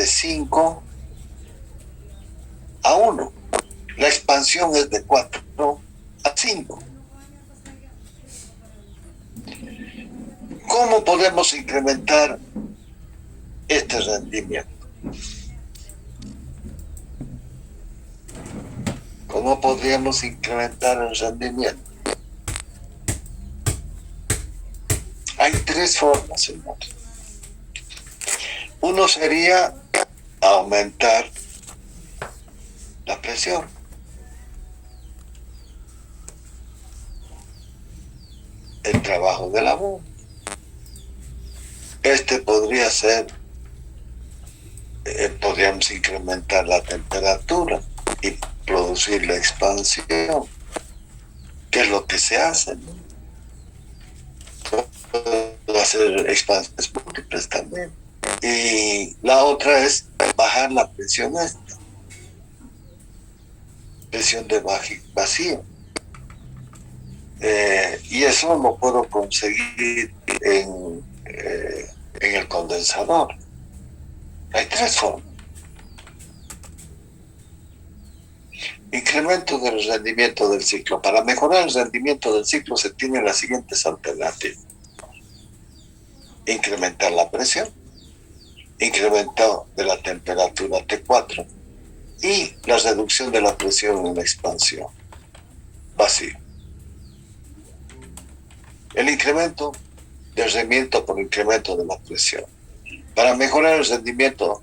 de 5 a 1. La expansión es de 4 a 5. ¿Cómo podemos incrementar este rendimiento? ¿Cómo podríamos incrementar el rendimiento? Hay 3 formas, hermano. Uno sería aumentar la presión. El trabajo de la bomba. Este podría ser, podríamos incrementar la temperatura y producir la expansión, que es lo que se hace, ¿no? Puedo hacer expansiones múltiples también. Y la otra es bajar la presión esta, presión de vacío. Y eso lo puedo conseguir en el condensador. Hay 3 formas. Incremento del rendimiento del ciclo. Para mejorar el rendimiento del ciclo se tienen las siguientes alternativas. Incrementar la presión, incremento de la temperatura T4 y la reducción de la presión en la expansión. Vacío. El incremento del rendimiento por incremento de la presión. Para mejorar el rendimiento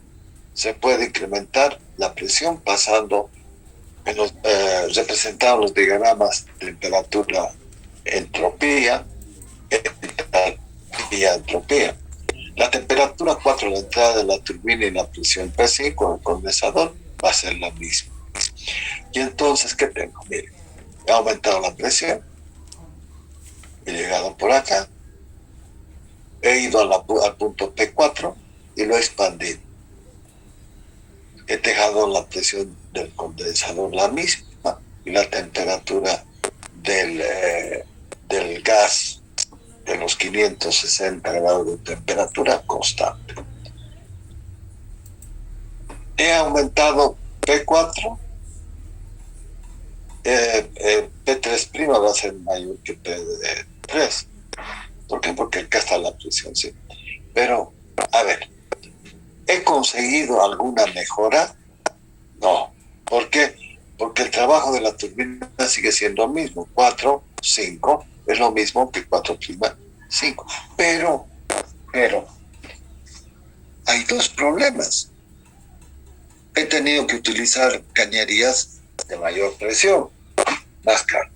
se puede incrementar la presión pasando en los, representados los diagramas temperatura, entropía, entropía. La temperatura 4 de la entrada de la turbina y la presión P5 en el condensador va a ser la misma. Y entonces, ¿qué tengo? Miren, he aumentado la presión, he llegado por acá, he ido al punto P4 y lo he expandido. He dejado la presión del condensador la misma y la temperatura del gas de los 560 grados de temperatura constante. He aumentado P4, P3' va a ser mayor que P3. ¿Por qué? Porque acá está la presión, sí. Pero, a ver, ¿he conseguido alguna mejora? No. ¿Por qué? Porque el trabajo de la turbina sigue siendo el mismo. 4, 5, es lo mismo que 4', 5. Pero, hay 2 problemas. He tenido que utilizar cañerías de mayor presión, más caro.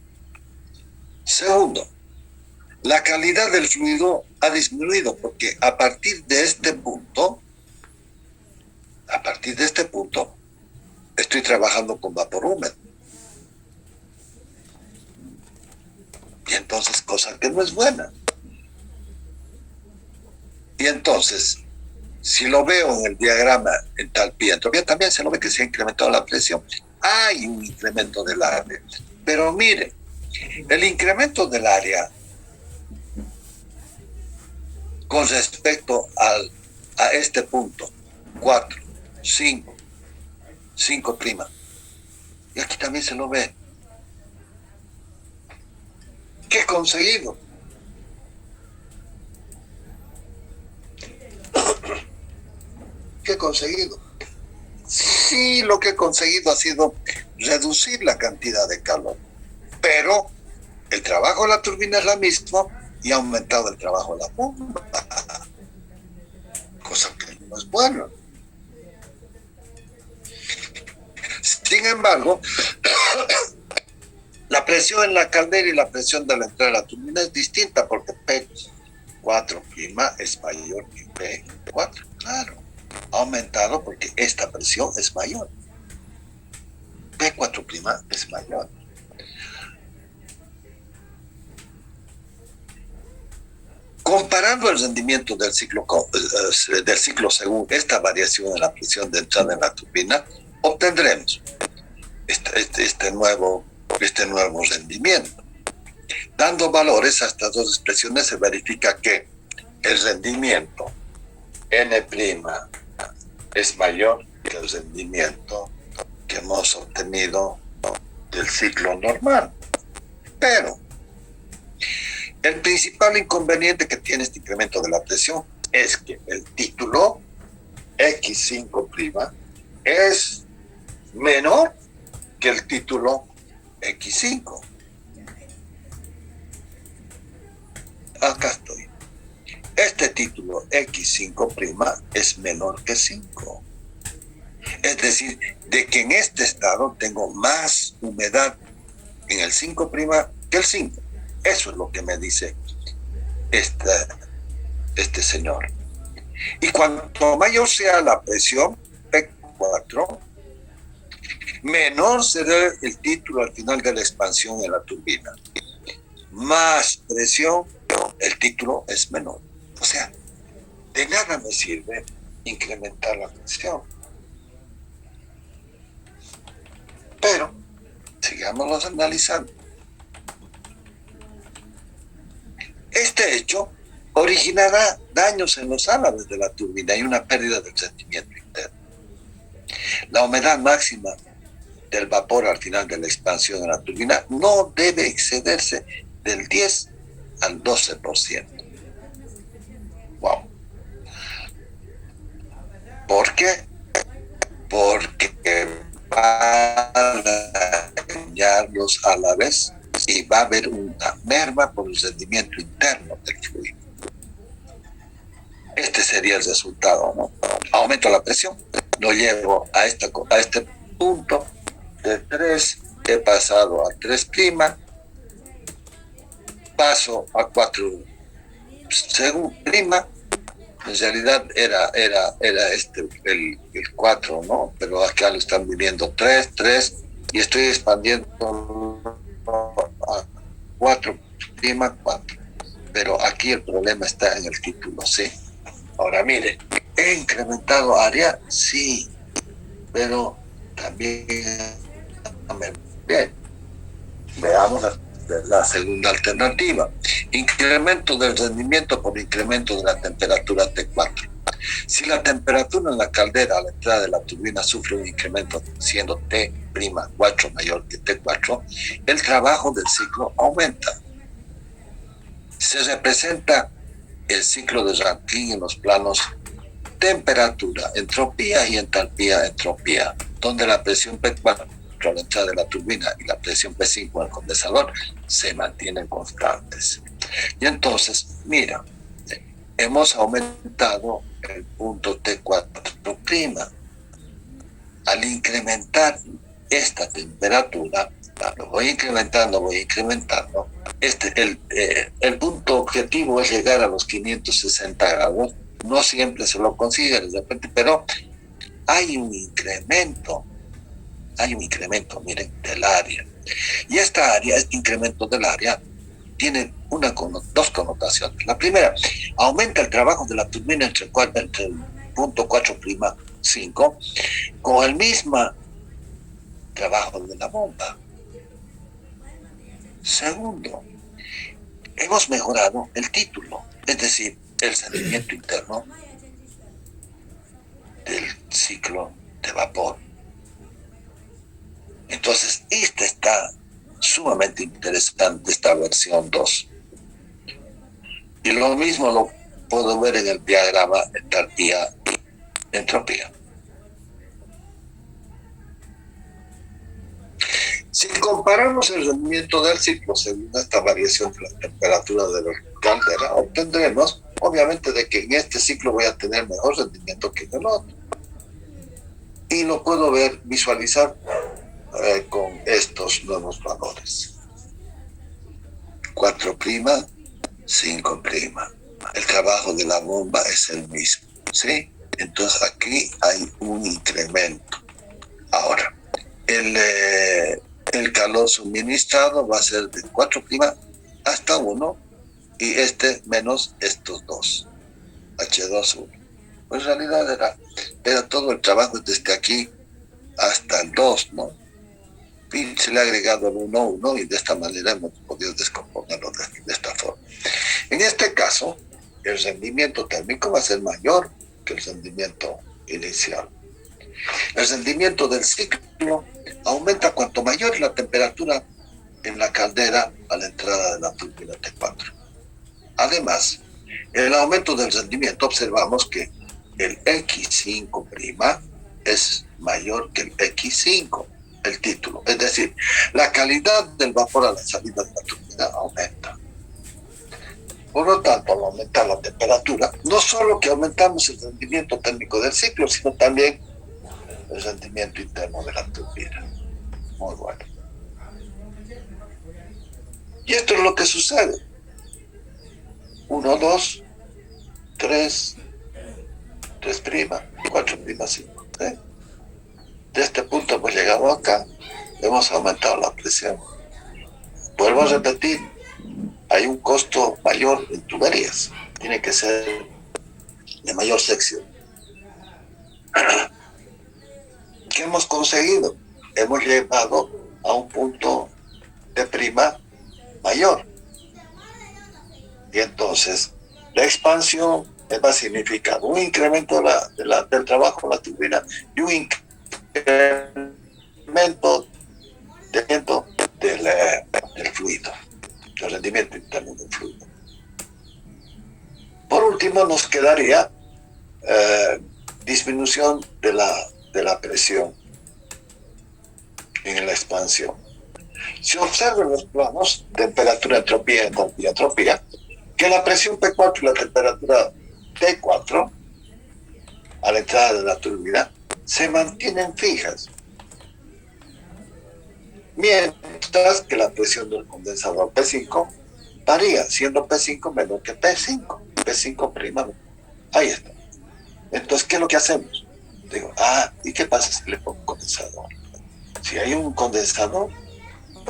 Segundo, la calidad del fluido ha disminuido porque a partir de este punto, estoy trabajando con vapor húmedo. Y entonces, cosa que no es buena. Y entonces, si lo veo en el diagrama entalpía, entropía, también se lo ve que se ha incrementado la presión. Hay un incremento del área. Pero mire, el incremento del área con respecto a este punto, 4, 5, 5', y aquí también se lo ve. ¿Qué he conseguido? ¿Qué he conseguido? Sí, lo que he conseguido ha sido reducir la cantidad de calor, pero el trabajo de la turbina es la misma y ha aumentado el trabajo de la bomba, cosa que no es bueno. Sin embargo, la presión en la caldera y la presión de la entrada de la turbina es distinta porque P4' es mayor que P4, claro. Ha aumentado porque esta presión es mayor. P4' es mayor. Comparando el rendimiento del ciclo según esta variación en la presión de entrada en la turbina, obtendremos este nuevo rendimiento. Dando valores a estas 2 expresiones se verifica que el rendimiento N', es mayor que el rendimiento que hemos obtenido del ciclo normal. Pero el principal inconveniente que tiene este incremento de la presión es que el título X5' es menor que el título X5. Acá estoy. Este título X5' es menor que 5. Es decir, de que en este estado tengo más humedad en el 5' que el 5. Eso es lo que me dice este señor. Y cuanto mayor sea la presión P4, menor será el título al final de la expansión en la turbina. Más presión, el título es menor. O sea, de nada me sirve incrementar la presión. Pero, sigámoslos analizando. Este hecho originará daños en los álabes de la turbina y una pérdida del rendimiento interno. La humedad máxima del vapor al final de la expansión de la turbina no debe excederse del 10 al 12%. Wow. ¿Por qué? Porque van a dañar los álabes y va a haber una merma por el rendimiento interno del fluido. Este sería el resultado, ¿no? Aumento la presión, lo llevo a este punto de 3, he pasado a 3', paso a 4 prima, en realidad era el 4, ¿no? Pero acá lo están viviendo 3, y estoy expandiendo a 4', 4. Pero aquí el problema está en el título C. Ahora mire, ¿he incrementado área? Sí, pero también bien. Veamos la segunda alternativa. Incremento del rendimiento por incremento de la temperatura T4. Si la temperatura en la caldera a la entrada de la turbina sufre un incremento siendo T'4 mayor que T4, el trabajo del ciclo aumenta. Se representa el ciclo de Rankine en los planos temperatura, entropía y entalpía, entropía, donde la presión P4 a la entrada de la turbina y la presión P5 en el condensador se mantienen constantes. Y entonces, mira, hemos aumentado el punto T4'. Al incrementar esta temperatura, lo voy incrementando, el punto objetivo es llegar a los 560 grados. No siempre se lo consigue de repente, pero hay un incremento, miren, del área. Y esta área, este incremento del área, tiene dos connotaciones. La primera, aumenta el trabajo de la turbina entre el punto 4'5 con el mismo trabajo de la bomba. Segundo, hemos mejorado el título, es decir, el rendimiento interno del ciclo de vapor. Entonces, esta está sumamente interesante, esta versión 2. Y lo mismo lo puedo ver en el diagrama entalpía y entropía. Si comparamos el rendimiento del ciclo según esta variación de la temperatura de la caldera, obtendremos, obviamente, de que en este ciclo voy a tener mejor rendimiento que en el otro. Y lo puedo visualizar con estos nuevos valores. 4', 5'. El trabajo de la bomba es el mismo, ¿sí? Entonces aquí hay un incremento. Ahora, el calor suministrado va a ser de 4' hasta 1 y menos estos dos, H2'. Pues en realidad era todo el trabajo desde aquí hasta el 2, ¿no? Y se le ha agregado el 1 y de esta manera hemos podido descomponerlo de esta forma. En este caso, el rendimiento térmico va a ser mayor que el rendimiento inicial. El rendimiento del ciclo aumenta cuanto mayor es la temperatura en la caldera a la entrada de la turbina T4. Además, en el aumento del rendimiento observamos que el X5' es mayor que el X5, el título. Es decir, la calidad del vapor a la salida de la turbina aumenta. Por lo tanto, al aumentar la temperatura, no solo que aumentamos el rendimiento térmico del ciclo, sino también el rendimiento interno de la turbina. Muy bueno. Y esto es lo que sucede. 1, 2, 3, 3', 4', 5. De este punto hemos llegado acá, hemos aumentado la presión. Vuelvo a repetir, hay un costo mayor en tuberías, tiene que ser de mayor sección. ¿Qué hemos conseguido? Hemos llegado a un punto de prima mayor. Y entonces, la expansión va a significar un incremento del trabajo de la turbina y un incremento del fluido, del rendimiento interno del fluido. Por último, nos quedaría disminución de la presión en la expansión. Si observan los planos, temperatura, entropía, entalpía, entropía, que la presión P4 y la temperatura T4 a la entrada de la turbina se mantienen fijas, mientras que la presión del condensador P5 varía, siendo P5 menor que P5, P5'. Ahí está. Entonces, ¿qué es lo que hacemos? Digo, ¿y qué pasa si le pongo un condensador? Si hay un condensador,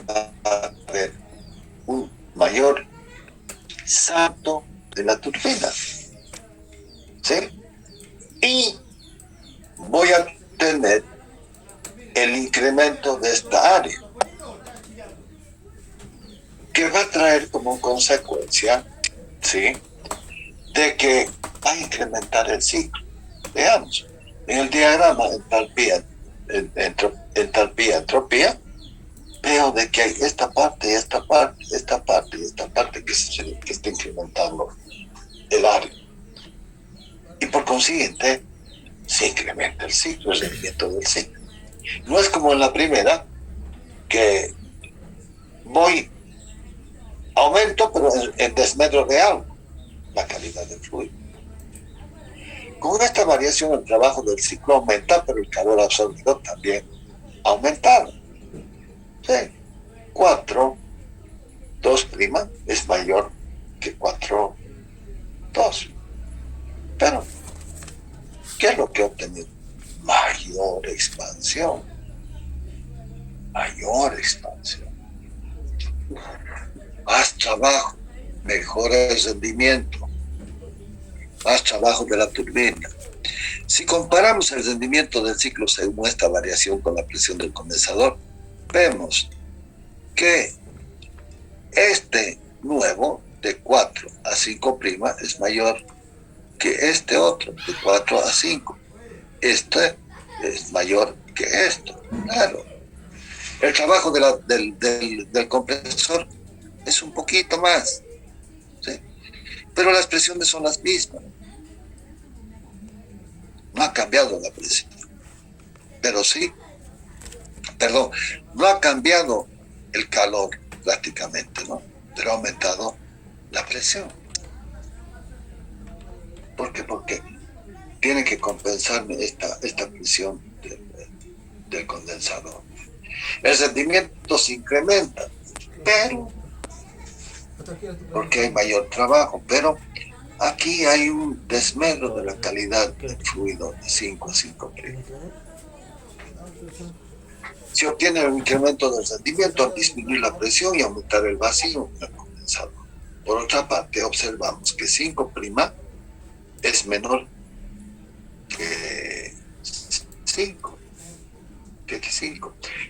va a haber un mayor salto de la turbina, ¿sí? Y voy a tener el incremento de esta área, que va a traer como consecuencia, ¿sí?, de que va a incrementar el ciclo. Veamos, en el diagrama entalpía, entropía, veo de que hay esta parte, esta parte, esta parte y esta parte que está incrementando el área. Y por consiguiente, se incrementa el ciclo, el rendimiento del ciclo. No es como en la primera, que aumento, pero en desmedro de algo, la calidad del fluido. Con esta variación, el trabajo del ciclo aumenta, pero el calor absorbido también aumenta. Sí. 4, 2' es mayor que 4, 2. Pero, ¿qué es lo que he obtenido? Mayor expansión. Mayor expansión. Más trabajo, mejora el rendimiento, más trabajo de la turbina. Si comparamos el rendimiento del ciclo según esta variación con la presión del condensador, vemos que este nuevo de 4 a 5' es mayor que este otro de 4 a 5. Este es mayor que esto, claro. El trabajo del compresor es un poquito más, ¿sí?, pero las presiones son las mismas. No ha cambiado la presión, no ha cambiado el calor prácticamente, ¿no?, pero ha aumentado la presión. ¿Por qué? Porque tiene que compensarme esta presión del condensador. El rendimiento se incrementa, pero porque hay mayor trabajo, pero aquí hay un desmedro de la calidad del fluido de 5 a 5'. Se obtiene un incremento del rendimiento al disminuir la presión y aumentar el vacío del condensador. Por otra parte, observamos que 5' es menor que 5.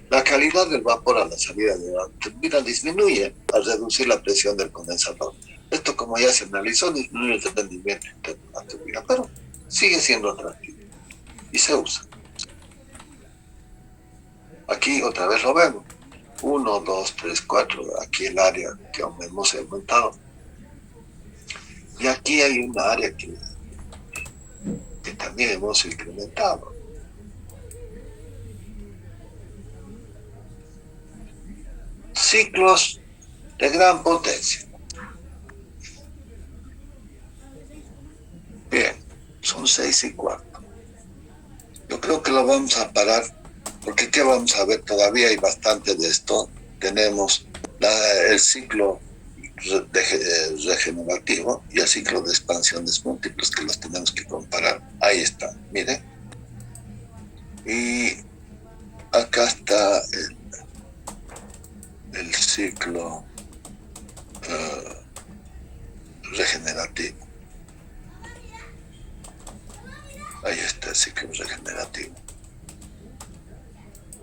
La calidad del vapor a la salida de la turbina disminuye al reducir la presión del condensador. Esto, como ya se analizó, disminuye el rendimiento interno de la turbina, pero sigue siendo atractivo. y se usa. Aquí otra vez lo vemos. 1, 2, 3, 4, aquí el área que hemos aumentado. Y aquí hay una área que también hemos incrementado. Ciclos de gran potencia. Bien, son 6:15. Yo creo que lo vamos a parar, porque ¿qué vamos a ver? Todavía hay bastante de esto. Tenemos el ciclo regenerativo y el ciclo de expansiones múltiples que los tenemos que comparar. Ahí está, miren. Y acá está el ciclo regenerativo. Ahí está el ciclo regenerativo.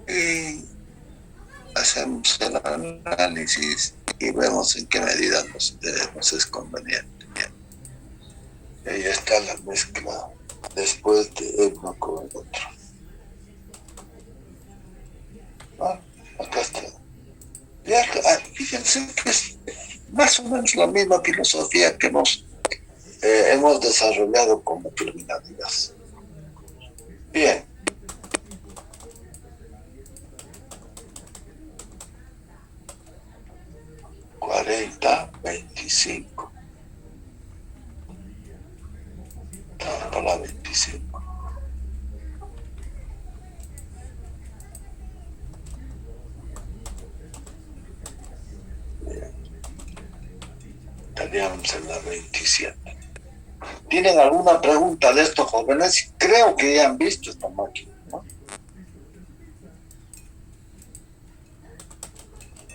Y hacemos el análisis y vemos en qué medida nos es conveniente. Bien. Y ahí está la mezcla después de uno con el otro. Acá está. Fíjense que es más o menos la misma filosofía que hemos desarrollado como turbinamigas. Bien. $40, $25. Para 25. Bien. Estaríamos en la 27. ¿Tienen alguna pregunta de estos jóvenes? Creo que ya han visto esta máquina, ¿no?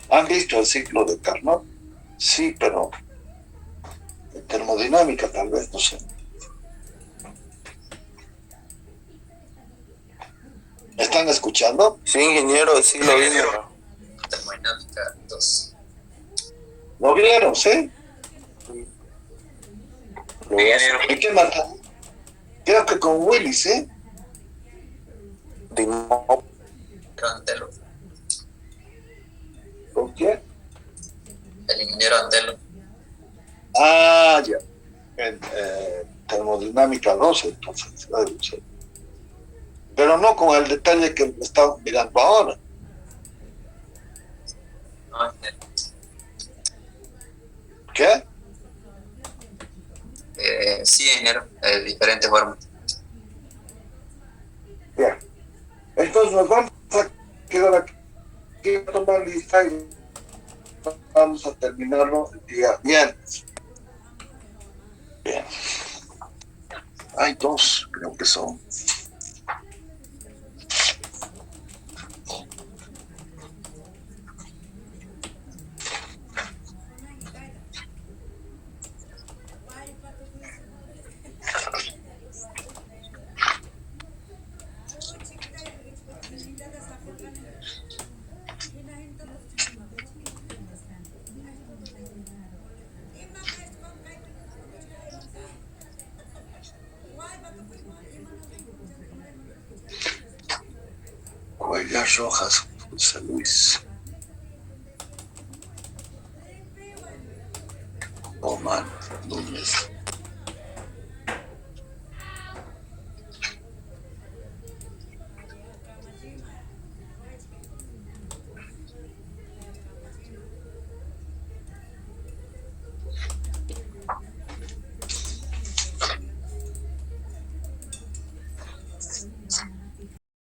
¿Han visto el ciclo de Carnot? Sí, pero en termodinámica tal vez, no sé. ¿Están escuchando? Sí, ingeniero, sí lo vi. Termodinámica 2. ¿Lo vieron, sí? Ingeniero. ¿Y qué mata? Creo que con Willis, ¿eh? Antelo. ¿Con quién? El ingeniero Antelo. Ah, ya. En termodinámica 2, entonces. Pero no con el detalle que estamos mirando ahora. No, ¿Qué? sí, ingeniero. Diferentes formas. Bien. Entonces nos vamos a quedar aquí a tomar lista y vamos a terminarlo el día viernes. Bien. Hay dos, creo que son. Huellas Rojas, José Luis. Omar Núñez.